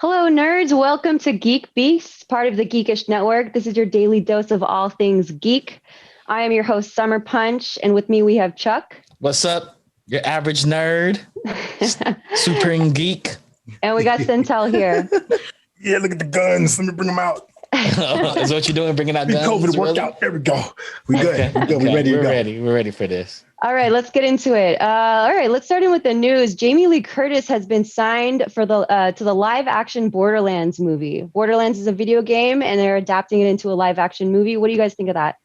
Hello, nerds. Welcome to GeekBeast, part of the Geekish Network. This is your daily dose of all things geek. I am your host, Summer Punch, and with me we have Chuck. What's up, your average nerd, supreme geek? And we got Centel here. Yeah, look at the guns. Let me bring them out. Is what you're doing, bringing out guns? COVID workout. There we go. We good. Okay. We good. We ready to go. We're ready for this. All right, let's get into it. All right, let's start in with the news. Jamie Lee Curtis has been signed for the to the live-action Borderlands movie. Borderlands is a video game, and they're adapting it into a live-action movie. What do you guys think of that?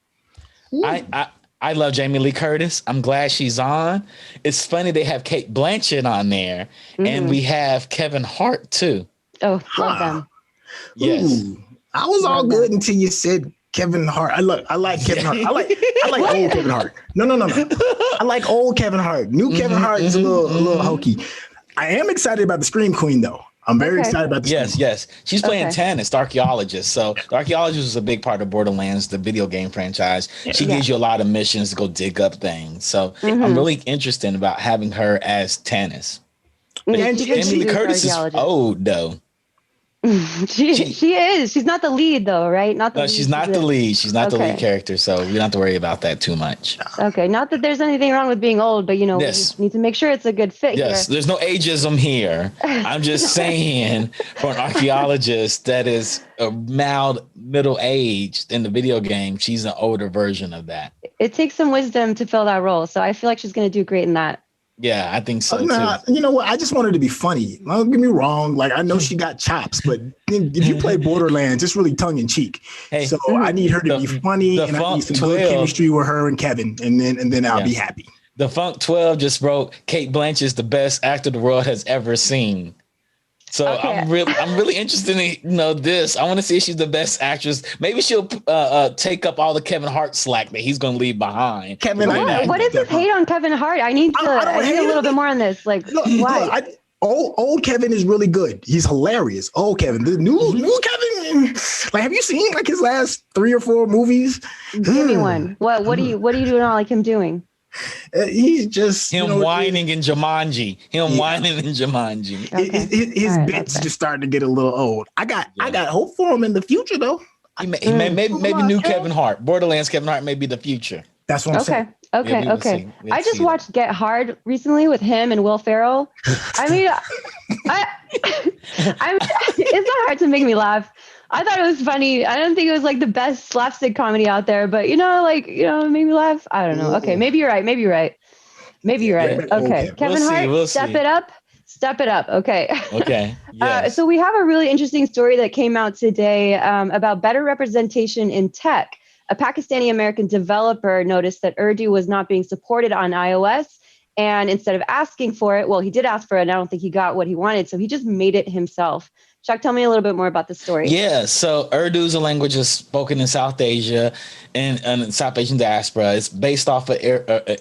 I love Jamie Lee Curtis. I'm glad she's on. It's funny they have Kate Blanchett on there, and we have Kevin Hart too. Oh, love them. Yes. Ooh, I was all good until you said Kevin Hart. I like Kevin Hart. I like old Kevin Hart. No. I like old Kevin Hart. New Kevin Hart is a little hokey. I am excited about the Scream Queen though. I'm very excited about this. Yes. She's playing Tannis, the archaeologist. So the archaeologist is a big part of Borderlands, the video game franchise. She gives you a lot of missions to go dig up things. So I'm really interested about having her as Tannis. And Jamie Lee Curtis is old though. She is. She's not the lead though, right? She's not the lead. She's not the lead character, so we don't have to worry about that too much. Okay, not that there's anything wrong with being old, but we just need to make sure it's a good fit. Yes, there's no ageism here. I'm just saying, for an archaeologist that is a mild middle aged in the video game, she's an older version of that. It takes some wisdom to fill that role, so I feel like she's going to do great in that. Yeah, I think so too. You know what? I just want her to be funny. Don't get me wrong. Like I know she got chops, but if you play Borderlands, it's really tongue in cheek. Hey, so I need her to be funny, and I need some good chemistry with her and Kevin, and then I'll be happy. The Funk 12 just wrote Kate Blanchett is the best actor the world has ever seen. So I'm really interested in this. I want to see if she's the best actress. Maybe she'll take up all the Kevin Hart slack that he's going to leave behind. What is this hate on Kevin Hart? I need a little bit more on this. Like, why? Old Kevin is really good. He's hilarious. Old Kevin, the new Kevin. Like, have you seen like his last 3 or 4 movies? Give me one. What do you do not like him doing? He's just whining in Jumanji. Whining in Jumanji. His bits just starting to get a little old. I got hope for him in the future though. Maybe new Kevin Hart. Borderlands Kevin Hart may be the future. That's what I'm saying. Okay. I just watched Get Hard recently with him and Will Ferrell. I mean, it's not hard to make me laugh. I thought it was funny. I don't think it was like the best slapstick comedy out there, but it made me laugh. I don't know. Okay, maybe you're right. Okay, Kevin Hart, step it up. Okay. Okay. Yes. So we have a really interesting story that came out today about better representation in tech. A Pakistani American developer noticed that Urdu was not being supported on iOS. And instead of asking for it, he did ask for it, and I don't think he got what he wanted. So he just made it himself. Chuck, tell me a little bit more about the story. Yeah, so Urdu is a language that's spoken in South Asia and South Asian diaspora. It's based off of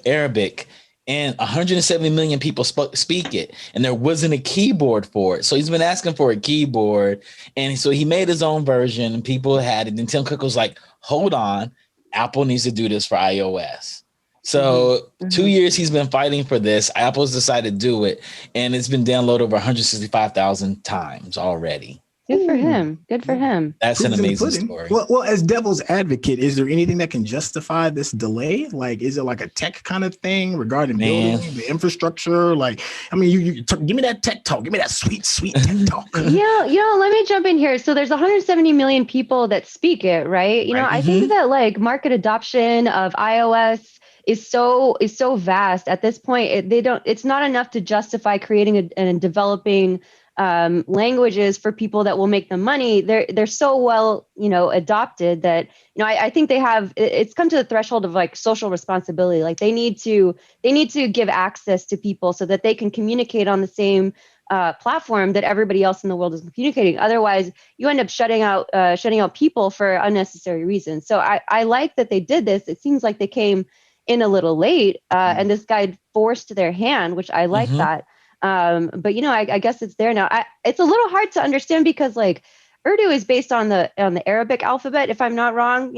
Arabic, and 170 million people speak it, and there wasn't a keyboard for it. So he's been asking for a keyboard, and so he made his own version, and people had it. And Tim Cook was like, hold on, Apple needs to do this for iOS. So 2 years he's been fighting for this. Apple's decided to do it, and it's been downloaded over 165,000 times already. Good for him. That's an amazing story. Well, as devil's advocate, is there anything that can justify this delay? Like, is it like a tech kind of thing regarding building the infrastructure? Like, I mean, you give me that tech talk. Give me that sweet tech talk. Let me jump in here. So there's 170 million people that speak it, right? I think that like market adoption of iOS is so vast at this point. It's not enough to justify creating and developing languages for people that will make them money. They're so well adopted that I think it's come to the threshold of like social responsibility. Like they need to give access to people so that they can communicate on the same platform that everybody else in the world is communicating. Otherwise, you end up shutting out people for unnecessary reasons. So I like that they did this. It seems like they came in a little late, and this guy forced their hand, which I like that. But I guess it's there now. It's a little hard to understand because like Urdu is based on the Arabic alphabet, if I'm not wrong.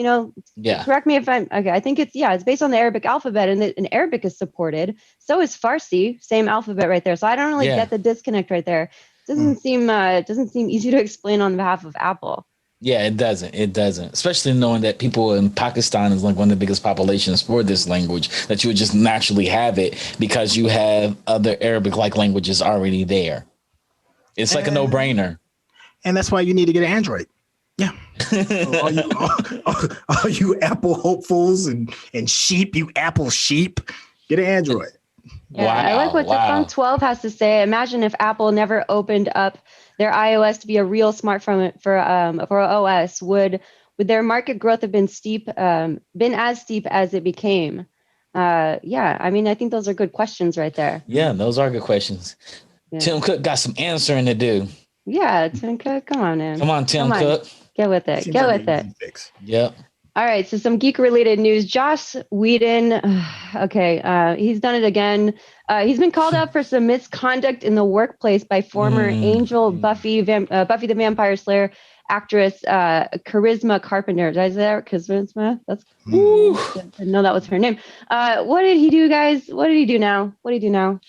Correct me if I'm okay. I think it's based on the Arabic alphabet, and Arabic is supported. So is Farsi, same alphabet right there. So I don't really get the disconnect right there. doesn't seem easy to explain on behalf of Apple. Yeah, it doesn't. It doesn't. Especially knowing that people in Pakistan is like one of the biggest populations for this language, that you would just naturally have it because you have other Arabic-like languages already there. It's like a no-brainer. And that's why you need to get an Android. Yeah. all you Apple hopefuls and sheep, you Apple sheep, get an Android. Yeah, wow, I like what Defunk 12 has to say. Imagine if Apple never opened up their iOS to be a real smartphone for OS. Would their market growth have been as steep as it became? Yeah, I mean, I think those are good questions right there. Yeah, those are good questions. Yeah. Tim Cook got some answering to do. Yeah, Tim Cook, come on, man. Come on, Tim Cook. Get with it. Get with it. Yep. All right, so some geek-related news. Joss Whedon, he's done it again. He's been called out for some misconduct in the workplace by former Angel Buffy the Vampire Slayer actress Charisma Carpenter. Did I say that? Charisma? That's I didn't know that was her name. What did he do, guys? What did he do now?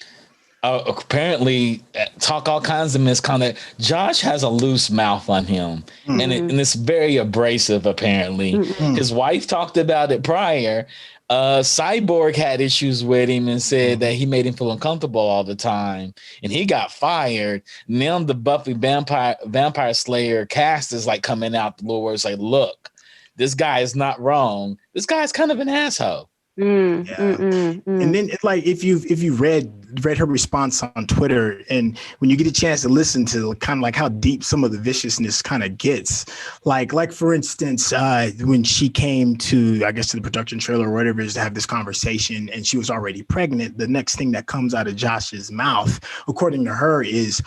Apparently talk all kinds of misconduct. Josh has a loose mouth on him, and it's very abrasive. Apparently, his wife talked about it prior. Cyborg had issues with him and said that he made him feel uncomfortable all the time, and he got fired. Now the Buffy Vampire Slayer cast is like coming out the Lord. It's like, look, this guy is not wrong. This guy's kind of an asshole. And then it's like if you read her response on Twitter, and when you get a chance to listen to kind of like how deep some of the viciousness kind of gets, like for instance, when she came to, I guess, to the production trailer or whatever it is to have this conversation, and she was already pregnant, the next thing that comes out of Josh's mouth, according to her, is,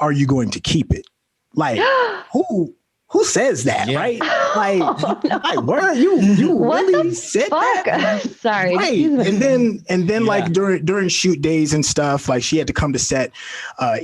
"Are you going to keep it?" Like, who says that, right? Like, where you really said that? Sorry. Right. And then like during shoot days and stuff, like she had to come to set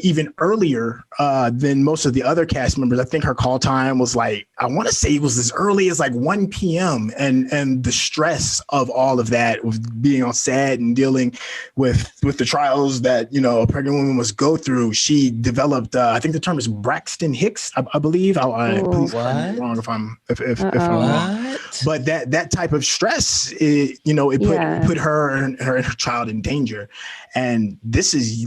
even earlier than most of the other cast members. I think her call time was like, I want to say it was as early as like 1 p.m. And the stress of all of that, with being on set and dealing with the trials that, you know, a pregnant woman must go through. She developed, I think the term is Braxton Hicks, I believe. Please correct me wrong if I'm wrong. But that type of stress, it put her and her child in danger. And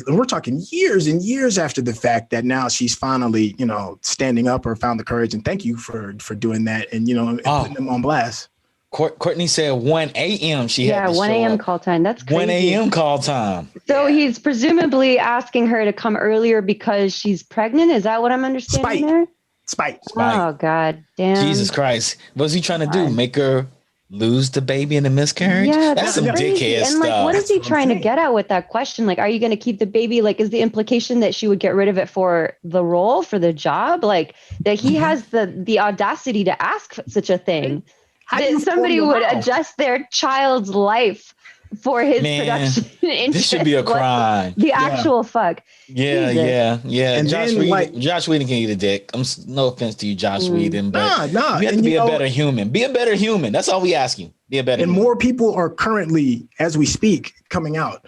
we're talking years and years after the fact that now she's finally, you know, standing up or found the courage. And thank you for doing that and, you know, putting them on blast. Courtney said 1 a.m. she had to 1 a.m. call time. That's crazy. 1 a.m. call time. So he's presumably asking her to come earlier because she's pregnant. Is that what I'm understanding there? Spite. Oh, God damn. Jesus Christ. What was he trying to do? Make her lose the baby in a miscarriage? Yeah, that's some dickhead stuff. And like, what is he trying to get at with that question? Like, are you going to keep the baby? Like, is the implication that she would get rid of it for the role, for the job? Like, that he has the audacity to ask such a thing? That somebody would adjust their child's life for his production interest. This should be a crime. The actual fuck. Yeah. And Josh Whedon can eat a dick. No offense to you, Josh Whedon, but you have to be a better human. Be a better human. That's all we ask you. Be a better human. And more people are currently, as we speak, coming out.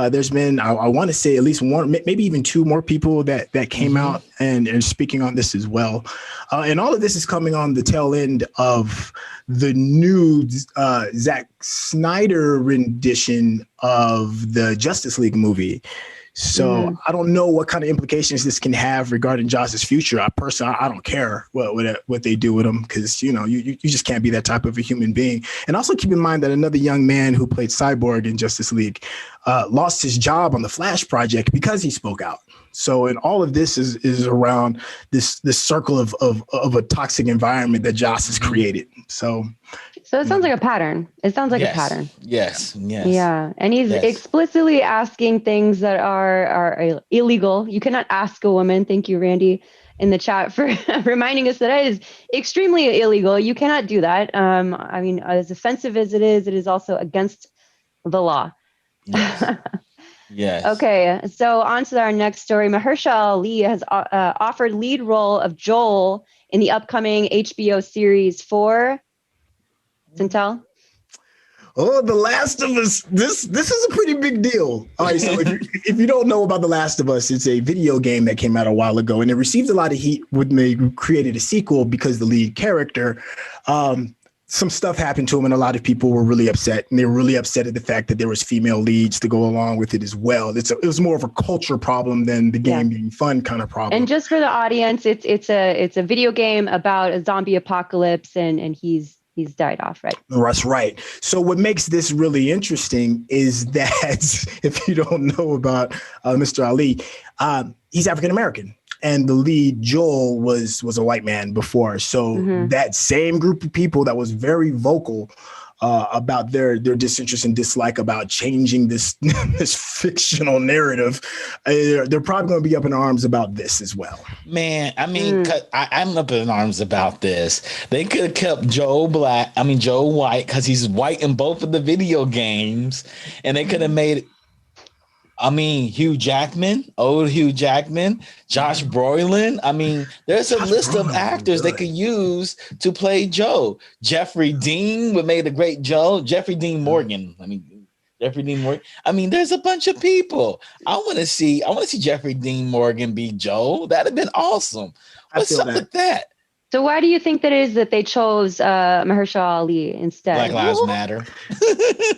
There's been, I want to say, at least one, maybe even two more people that came out and are speaking on this as well. And all of this is coming on the tail end of the new Zack Snyder rendition of the Justice League movie. So I don't know what kind of implications this can have regarding Josh's future. I don't care what they do with him, because, you know, you just can't be that type of a human being. And also keep in mind that another young man who played Cyborg in Justice League lost his job on the Flash project because he spoke out. So, and all of this is around this circle of a toxic environment that Josh has created. So it sounds like a pattern. It sounds like a pattern. Yes. Yeah. And he's explicitly asking things that are illegal. You cannot ask a woman. Thank you, Randy, in the chat for reminding us that is extremely illegal. You cannot do that. I mean, as offensive as it is also against the law. Yes. Yes. Okay, so on to our next story. Mahershala Ali has offered lead role of Joel in the upcoming HBO series for Sintel. Oh, The Last of Us. This is a pretty big deal. All right, so if you don't know about The Last of Us, it's a video game that came out a while ago, and it received a lot of heat when they created a sequel because the lead character, some stuff happened to him, and a lot of people were really upset, and they were really upset at the fact that there was female leads to go along with it as well. It was more of a culture problem than the game being fun kind of problem. And just for the audience, it's a video game about a zombie apocalypse, and he's died off, right? That's right. So what makes this really interesting is that if you don't know about Mr. Ali, he's African American. And the lead, Joel, was a white man before. So that same group of people that was very vocal about their disinterest and dislike about changing this this fictional narrative, they're probably going to be up in arms about this as well. Man, I mean, I'm up in arms about this. They could have kept Joe white, because he's white in both of the video games, and they could have made Hugh Jackman, Josh Brolin. I mean, there's a list of actors they could use to play Joe. Jeffrey Dean would make a great Joe. Jeffrey Dean Morgan. I mean, there's a bunch of people. I want to see Jeffrey Dean Morgan be Joe. That'd have been awesome. What's up with that? So why do you think that is that they chose Mahershala Ali instead? Black Lives Matter.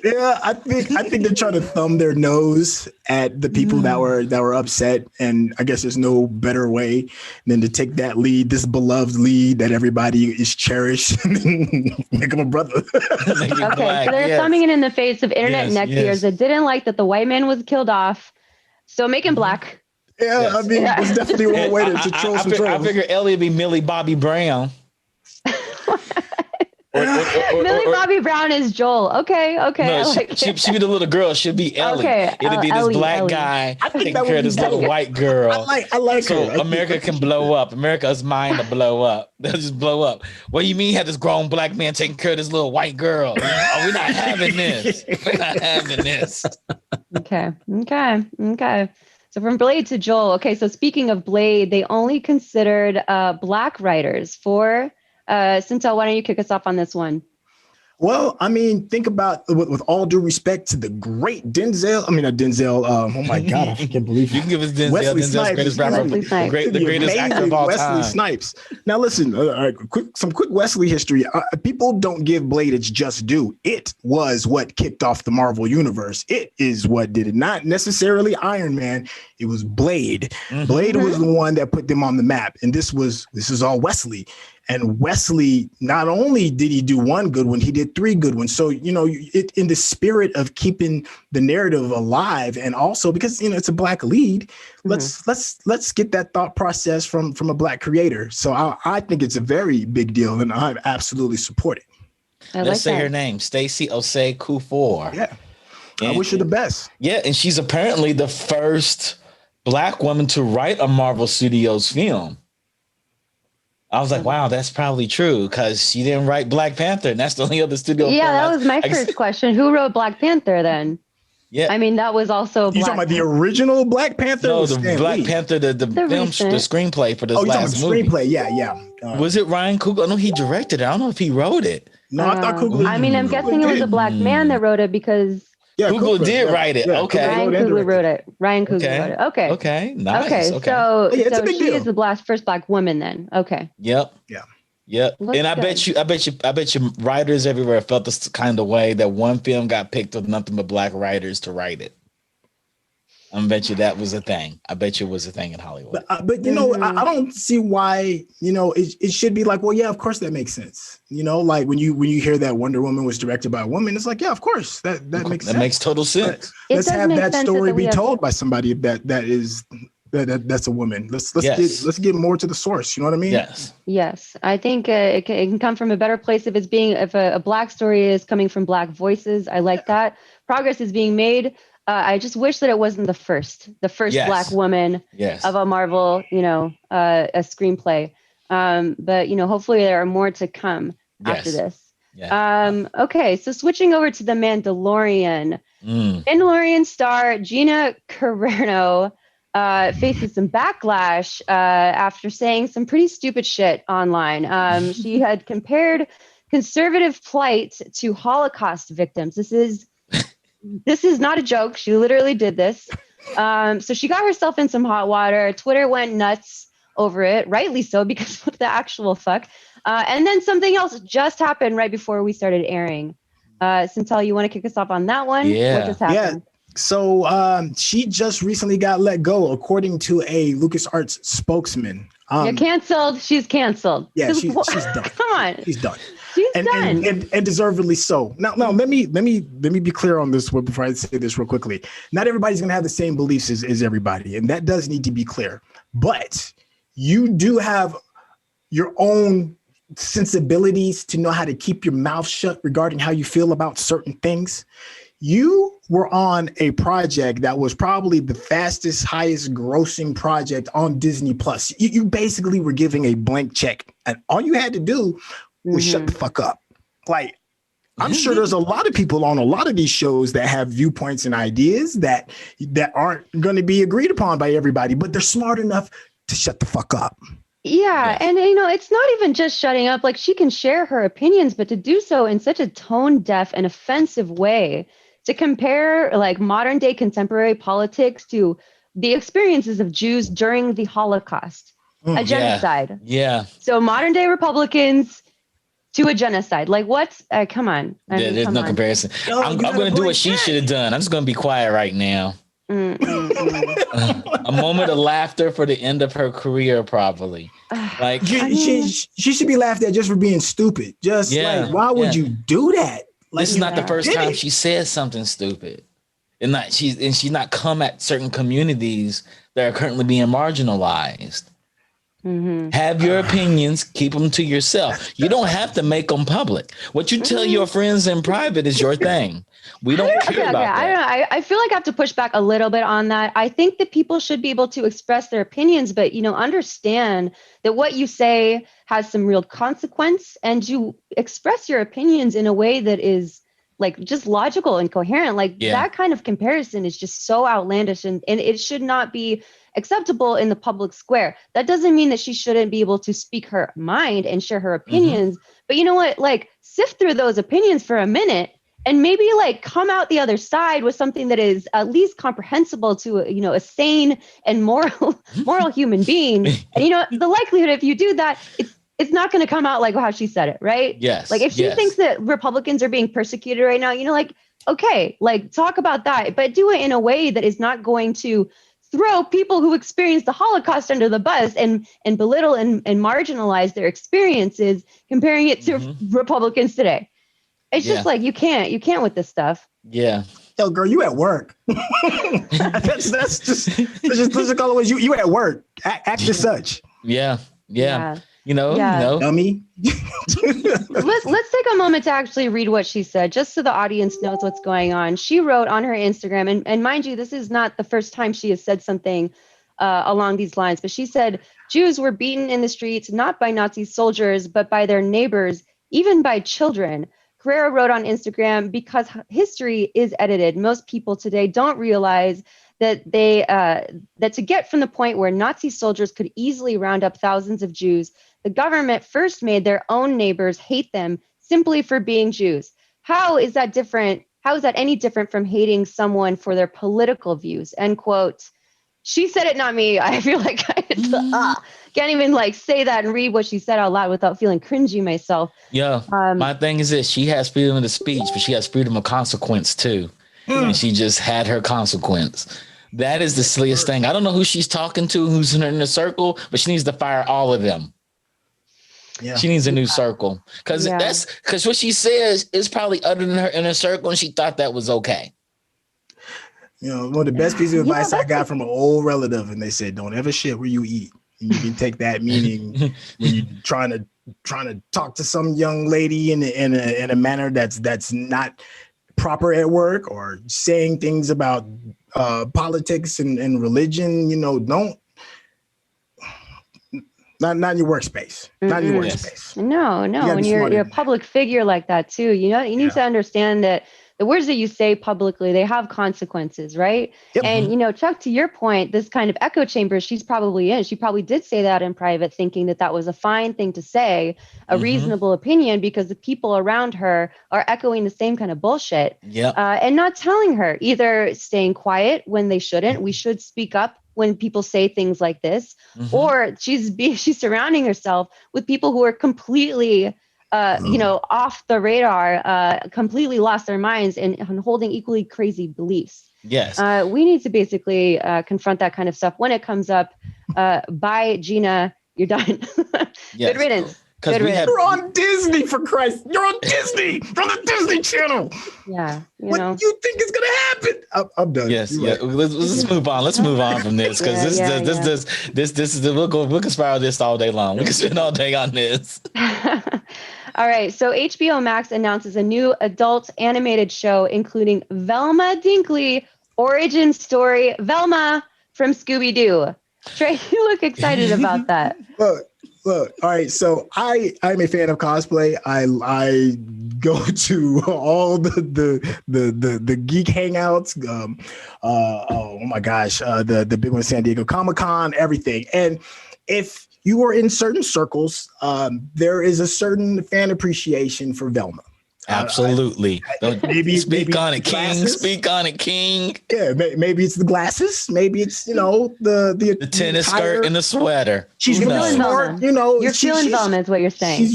Yeah, I think they're trying to thumb their nose at the people that were upset, and I guess there's no better way than to take that lead, this beloved lead that everybody is cherished, and make him a brother. Okay, so they're thumbing it in the face of internet neckbeards that didn't like that the white man was killed off. So make him black. Yeah, yes. I mean, it's definitely one way to troll some trolls. I figure Ellie would be Millie Bobby Brown. Millie Bobby Brown is Joel. Okay. No, she'd be the little girl. She'd be Ellie. Okay, it'd be this black guy taking care of this little white girl. I like so her. America can blow up. America's mind to blow up. They'll just blow up. What do you mean you have this grown black man taking care of this little white girl? Oh, we're not having this. We're not having this. Okay. So from Blade to Joel. Okay, so speaking of Blade, they only considered black writers for Sintel. Why don't you kick us off on this one? Well, I mean, think about, with all due respect to the great Denzel. Oh my God, I can't believe it. You can give us Denzel's greatest rapper, the greatest actor of all time. Wesley Snipes. Now listen, some quick Wesley history. People don't give Blade its just due. It was what kicked off the Marvel universe. It is what did it. Not necessarily Iron Man. It was Blade. Blade was the one that put them on the map, and this is all Wesley. And Wesley, not only did he do one good one, he did three good ones. So, in the spirit of keeping the narrative alive, and also because, it's a black lead, let's get that thought process from a black creator. So I think it's a very big deal, and I absolutely support it. Let's say her name, Stacey Osei Kuffour. Yeah. I wish her the best. Yeah. And she's apparently the first black woman to write a Marvel Studios film. I was like, wow, that's probably true, because she didn't write Black Panther, and that's the only other studio. Yeah, that was my first question. Who wrote Black Panther then? Yeah, I mean, that was also. You talking about the original Black Panther? No, the Black Panther, the film, the screenplay for this last movie. Screenplay, yeah. Was it Ryan Coogler? I know he directed it. I don't know if he wrote it. No, I thought Coogler. I mean, I'm guessing it was a black man that wrote it because. Yeah, Coogler did write it. Okay. Ryan Coogler wrote it. Okay. Nice. Okay. So she is the first black woman then. Okay. Yep. And I bet you writers everywhere felt this kind of way that one film got picked with nothing but black writers to write it. I bet you that was a thing. I bet you it was a thing in Hollywood. But I don't see why, it should be like, well, yeah, of course that makes sense. Like when you hear that Wonder Woman was directed by a woman, it's like, yeah, of course that makes sense. That makes total sense. Let's have that story be told by somebody that's a woman. Let's get more to the source. You know what I mean? Yes. I think it can come from a better place if a black story is coming from black voices. I like that. Progress is being made. I just wish that it wasn't the first black woman of a Marvel, a screenplay. But hopefully there are more to come after this. Okay, so switching over to the Mandalorian. Mandalorian star Gina Carano faces some backlash after saying some pretty stupid shit online. She had compared conservative plight to Holocaust victims. This is not a joke. She literally did this. So she got herself in some hot water. Twitter went nuts over it, rightly so, because what the actual fuck? And then something else just happened right before we started airing. Centel, you want to kick us off on that one? Yeah. What just happened? So she just recently got let go, according to a LucasArts spokesman. You're canceled. She's canceled. Yeah, she's done. Come on. She's done. She's done. And deservedly so. Now, let me be clear on this one before I say this real quickly. Not everybody's gonna have the same beliefs as everybody, and that does need to be clear. But you do have your own sensibilities to know how to keep your mouth shut regarding how you feel about certain things. You were on a project that was probably the fastest, highest grossing project on Disney Plus. You basically were giving a blank check, and all you had to do was shut the fuck up. Like, I'm sure there's a lot of people on a lot of these shows that have viewpoints and ideas that aren't going to be agreed upon by everybody, but they're smart enough to shut the fuck up. Yeah. And, it's not even just shutting up. Like, she can share her opinions, but to do so in such a tone deaf and offensive way, to compare like modern day contemporary politics to the experiences of Jews during the Holocaust, a genocide. Yeah. So modern day Republicans to a genocide. Like, what's come on. There's no comparison. I'm going to do what she should have done. I'm just going to be quiet right now. A moment of laughter for the end of her career, probably. Like, she should be laughed at just for being stupid. Like, why would you do that? Like, this is not the first time she said something stupid, and she's not come at certain communities that are currently being marginalized. Have your opinions, keep them to yourself. You don't have to make them public. What you tell your friends in private is your thing. We don't care about that. I don't know. I feel like I have to push back a little bit on that. I think that people should be able to express their opinions, but understand that what you say has some real consequence, and you express your opinions in a way that is like just logical and coherent. Like that kind of comparison is just so outlandish, and it should not be acceptable in the public square. That doesn't mean that she shouldn't be able to speak her mind and share her opinions. But you know what? Like, sift through those opinions for a minute and maybe like come out the other side with something that is at least comprehensible to a sane and moral human being. And the likelihood if you do that, it's not going to come out like how she said it, right? Yes. Like if she thinks that Republicans are being persecuted right now, okay, like talk about that, but do it in a way that is not going to throw people who experienced the Holocaust under the bus and belittle and marginalize their experiences, comparing it to Republicans today. It's just like, you can't with this stuff. Yeah. Yo, girl, you at work. Let's just call it what you at work. Act as such. Yeah. Dummy. Let's take a moment to actually read what she said, just so the audience knows what's going on. She wrote on her Instagram, and mind you, this is not the first time she has said something along these lines, but she said, Jews were beaten in the streets, not by Nazi soldiers, but by their neighbors, even by children. Carrera wrote on Instagram, because history is edited, most people today don't realize that that to get from the point where Nazi soldiers could easily round up thousands of Jews, the government first made their own neighbors hate them simply for being Jews. How is that different? How is that any different from hating someone for their political views? End quote. She said it, not me. I feel like I can't even like say that and read what she said out loud without feeling cringy myself. Yeah. My thing is this: she has freedom of speech, but she has freedom of consequence too. And she just had her consequence. That is the silliest thing. I don't know who she's talking to, who's in her circle, but she needs to fire all of them. Yeah. She needs a new circle, because what she says is probably uttered in her inner circle, and she thought that was okay. One of the best pieces of advice I got from an old relative, and they said, "Don't ever shit where you eat." And you can take that meaning when you're trying to talk to some young lady in a manner that's not proper at work, or saying things about politics and religion. Don't. Not in your workspace. Not in your workspace. No. When you're a public figure like that too, you need to understand that the words that you say publicly, they have consequences, right? Yep. And, you know, Chuck, to your point, this kind of echo chamber she's probably in, she probably did say that in private, thinking that that was a fine thing to say, a reasonable opinion, because the people around her are echoing the same kind of bullshit. And not telling her, either staying quiet when they shouldn't. We should speak up when people say things like this, or she's surrounding herself with people who are completely you know, off the radar, completely lost their minds and holding equally crazy beliefs. Yes. We need to basically confront that kind of stuff when it comes up. Bye, Gina. You're done. Good riddance. Good riddance. You're on Disney, for Christ. You're on Disney, from the Disney Channel. Yeah. What do you think is going to happen? I'm done. Yes. Yeah. Let's move on. Let's move on from this, because this is the we'll conspire this all day long. We can spend all day on this. All right, so HBO Max announces a new adult animated show including Velma Dinkley origin story. Velma from Scooby-Doo. Trey, you look excited about that. Look. All right, so I'm a fan of cosplay. I go to all the geek hangouts. Oh my gosh, the big one, San Diego Comic-Con, everything. And if you are in certain circles, there is a certain fan appreciation for Velma. Absolutely. Maybe speak on it, King. Speak on it, King. Yeah, maybe it's the glasses. Maybe it's, you know, the tennis skirt and the sweater. She's really smart. You know, you're feeling Velma is what you're saying.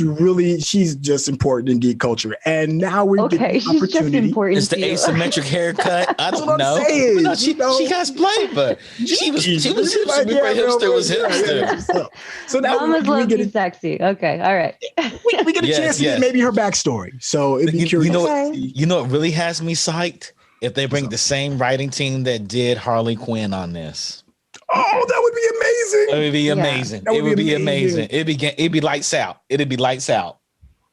She's just important in geek culture. And now we're getting an she's just important. It's the asymmetric haircut. I don't know. No, she has flavor. She was hipster before hipster was hipster. So now we get it sexy. Okay, all right. We get a chance to get maybe her backstory. So it'd be curious. You know what really has me psyched? If they bring the same writing team that did Harley Quinn on this. Oh, that would be amazing. It would be amazing. It would be amazing. It'd be lights out. It'd be lights out.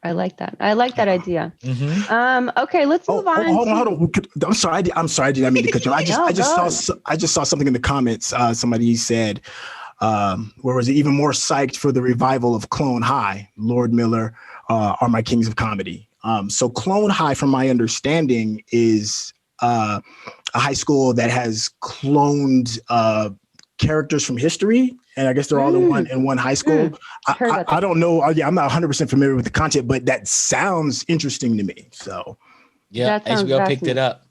I like that. I like that idea. Okay, let's move on. Hold on. I'm sorry. I did not mean to cut you. I just saw something in the comments. Somebody said, where was it? Even more psyched for the revival of Clone High. Lord Miller are my kings of comedy. So Clone High, from my understanding, is a high school that has cloned characters from history, and I guess they're all in one high school. I don't know. I'm not 100% familiar with the content, but that sounds interesting to me. So yeah, HBO picked it up.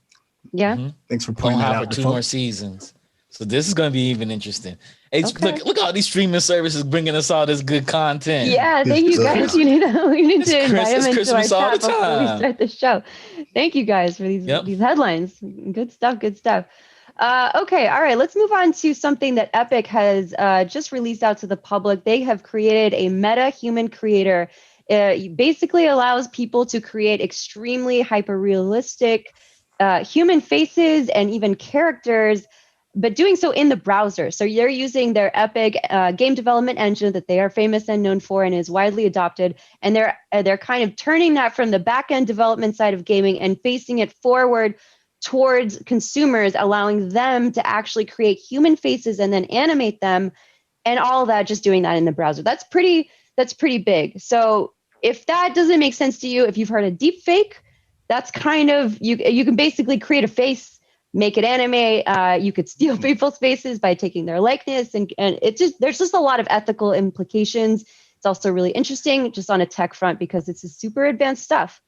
Yeah, thanks for pointing that out. For 2 more seasons. So this is going to be even interesting. Look all these streaming services bringing us all this good content. Yeah, thank you guys. We need to invite them into our chat before we start the show. Thank you guys for these headlines. Good stuff. Okay, all right. Let's move on to something that Epic has just released out to the public. They have created a meta human creator. It basically allows people to create extremely hyper-realistic human faces and even characters, but doing so in the browser. So they're using their Epic game development engine that they are famous and known for and is widely adopted. And they're kind of turning that from the back-end development side of gaming and facing it forward towards consumers, allowing them to actually create human faces and then animate them, and all of that, just doing that in the browser. That's pretty big. So if that doesn't make sense to you, if you've heard of deep fake, that's kind of, you can basically create a face, make it animate. You could steal people's faces by taking their likeness, and there's just a lot of ethical implications. It's also really interesting just on a tech front because it's super advanced stuff.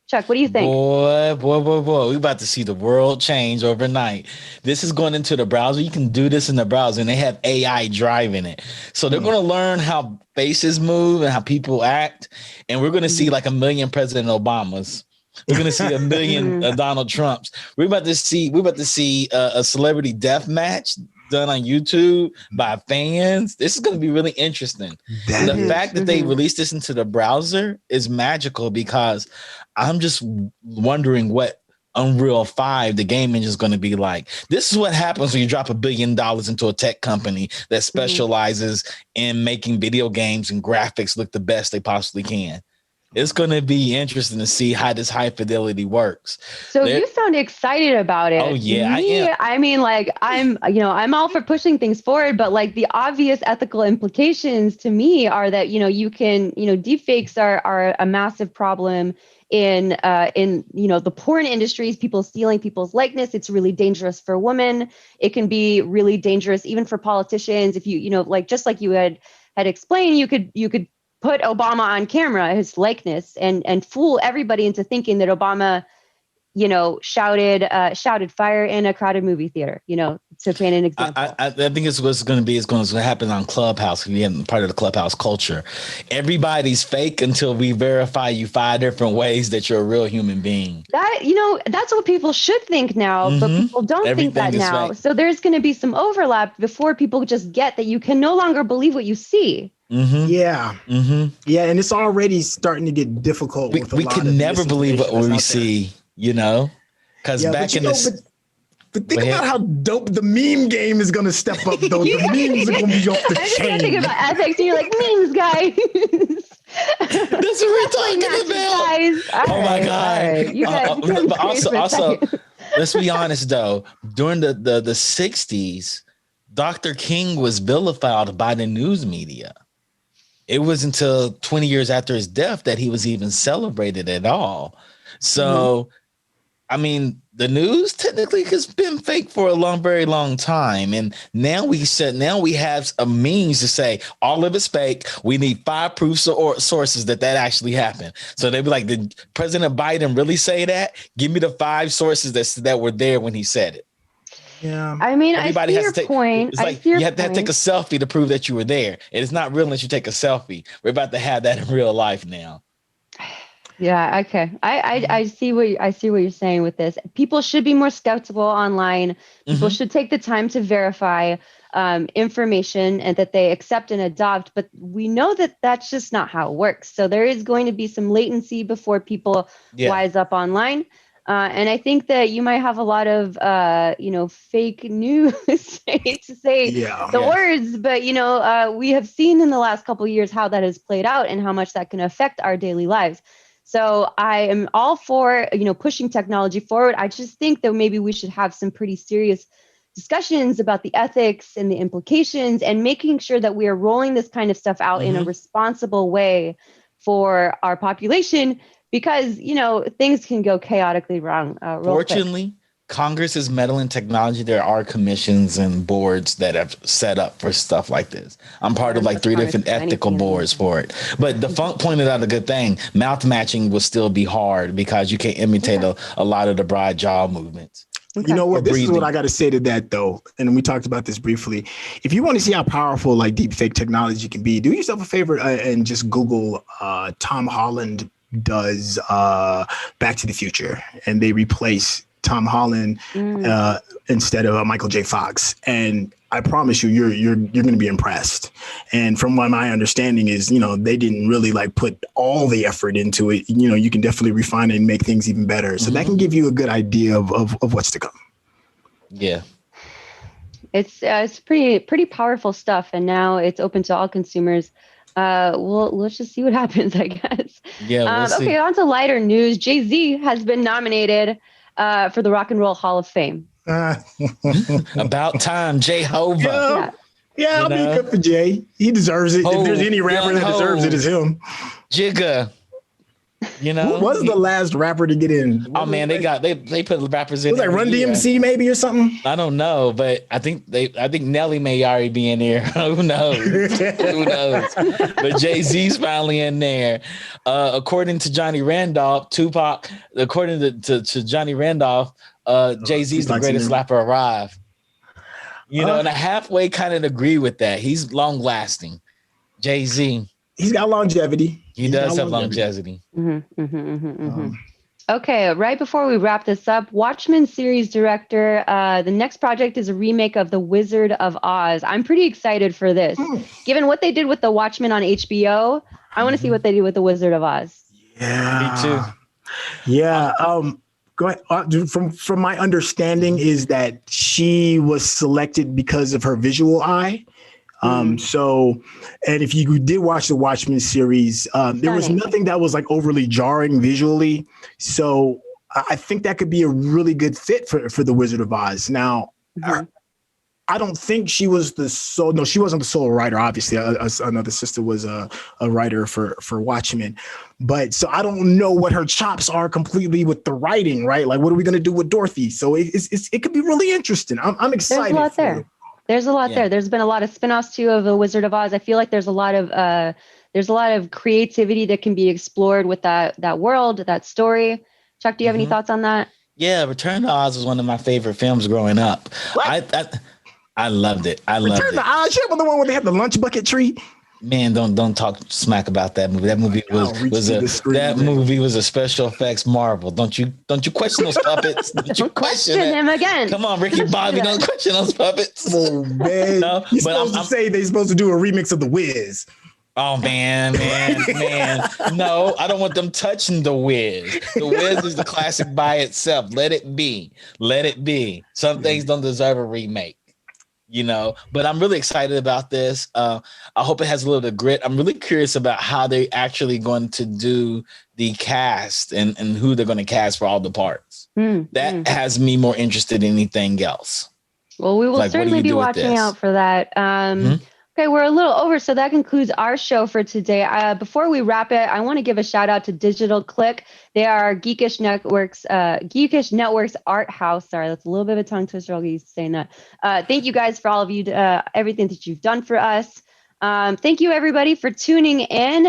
Chuck, what do you think? Boy, we're about to see the world change overnight. This is going into the browser. You can do this in the browser, and they have AI driving it. So they're going to learn how faces move and how people act, and we're going to see like 1 million President Obamas. We're going to see 1 million Donald Trumps. We're about to see a celebrity death match done on YouTube by fans. This is going to be really interesting. The fact that they released this into the browser is magical, because I'm just wondering what Unreal 5, the game engine, is going to be like. This is what happens when you drop $1 billion into a tech company that specializes in making video games and graphics look the best they possibly can. It's going to be interesting to see how this high fidelity works. So you sound excited about it. Oh yeah, I am. I mean, like I'm all for pushing things forward, but like the obvious ethical implications to me are that, you can, deepfakes are a massive problem in the porn industries, people stealing people's likeness. It's really dangerous for women. It can be really dangerous even for politicians. If just like you had explained, you could put Obama on camera, his likeness, and fool everybody into thinking that Obama shouted fire in a crowded movie theater, to paint an example. I think it's what's going to happen on Clubhouse. Again, part of the Clubhouse culture. Everybody's fake until we verify you 5 different ways that you're a real human being. That's what people should think now, but people don't think that now. Fake. So there's going to be some overlap before people just get that you can no longer believe what you see. Mm-hmm. Yeah. Mm-hmm. Yeah. And it's already starting to get difficult. We can never believe what we see. Because back in this. But think about how dope the meme game is going to step up, though. The memes are going to be off the chain. I'm thinking about ethics, and you're like, memes, guys. That's what we're talking about. Oh, my God. But also, let's be honest, though. During the 60s, Dr. King was vilified by the news media. It was until 20 years after his death that he was even celebrated at all. So, I mean, the news technically has been fake for a very long time. And now we have a means to say all of it's fake. We need 5 proofs or sources that actually happened. So they'd be like, did President Biden really say that? Give me the 5 sources that were there when he said it. Yeah. I mean, everybody has to take point. It's like you have to take a selfie to prove that you were there. It is not real unless you take a selfie. We're about to have that in real life now. Yeah. Okay. I see what you're saying with this. People should be more skeptical online. People should take the time to verify information and that they accept and adopt. But we know that that's just not how it works. So there is going to be some latency before people wise up online. And I think that you might have a lot of, fake news to say the words. But, we have seen in the last couple of years how that has played out and how much that can affect our daily lives. So I am all for, pushing technology forward. I just think that maybe we should have some pretty serious discussions about the ethics and the implications and making sure that we are rolling this kind of stuff out in a responsible way for our population, because, things can go chaotically wrong. Fortunately, Congress is meddling in technology. There are commissions and boards that have set up for stuff like this. I'm part of 3 different ethical boards for it. But the Funk pointed out a good thing. Mouth matching will still be hard because you can't imitate a lot of the broad jaw movements. Okay. You know what? This is what I got to say to that, though. And we talked about this briefly. If you want to see how powerful deep fake technology can be, do yourself a favor and just Google Tom Holland does Back to the Future, and they replace Tom Holland instead of Michael J. Fox. And I promise you, you're going to be impressed. And from what my understanding is, they didn't really put all the effort into it. You can definitely refine it and make things even better. So that can give you a good idea of what's to come. Yeah. It's pretty powerful stuff. And now it's open to all consumers. Let's just see what happens, I guess. Yeah. We'll see. Okay, on to lighter news. Jay-Z has been nominated for the Rock and Roll Hall of Fame. About time, Jehovah. Yeah, I'll be good for Jay. He deserves it. If there's any rapper that deserves it, it's him. Jigga. Who was the last rapper to get in? Oh man, they put rappers in. Was like Run DMC maybe or something? I don't know, but I think Nelly may already be in there. Who knows? Who knows? But Jay-Z's finally in there. According to Johnny Randolph, Tupac. According to Johnny Randolph, Jay-Z's the greatest rapper alive. And I halfway kind of agree with that. He's long lasting. Jay-Z. He's got longevity. He does have longevity. Okay, right before we wrap this up, Watchmen series director, the next project is a remake of The Wizard of Oz. I'm pretty excited for this. Given what they did with The Watchmen on HBO, I want to see what they do with The Wizard of Oz. Yeah. Me too. Yeah. Go ahead. From my understanding is that she was selected because of her visual eye. So, and if you did watch the Watchmen series, there was nothing that was overly jarring visually. So I think that could be a really good fit for the Wizard of Oz. Now, I don't think she was the sole. No, she wasn't the sole writer. Obviously, another sister was a writer for Watchmen. But so I don't know what her chops are completely with the writing, right? Like, what are we going to do with Dorothy? So it could be really interesting. I'm excited. There's a lot there. There's a lot there. There's been a lot of spinoffs too of The Wizard of Oz. I feel like there's a lot of creativity that can be explored with that world, that story. Chuck, do you have any thoughts on that? Yeah, Return to Oz was one of my favorite films growing up. I loved it. Return to Oz. You remember the one where they had the lunch bucket tree? Man, don't talk smack about that movie. That movie was a special effects marvel. Don't you question those puppets? Don't question him again. Come on, Ricky Bobby, don't question those puppets. Oh man, no, you're supposed to say they're supposed to do a remix of The Wiz. Oh man. No, I don't want them touching The Wiz. The Wiz is the classic by itself. Let it be. Some things don't deserve a remake. But I'm really excited about this. I hope it has a little bit of grit. I'm really curious about how they're actually going to do the cast and who they're going to cast for all the parts. That has me more interested in anything else. Well, we will certainly be watching out for that. Okay, we're a little over, so that concludes our show for today. Before we wrap it, I want to give a shout out to Digital Click. They are Geekish Network's art house. Sorry, that's a little bit of a tongue twister. I'll get used to saying that. Thank you guys for all of you, everything that you've done for us. Thank you everybody for tuning in.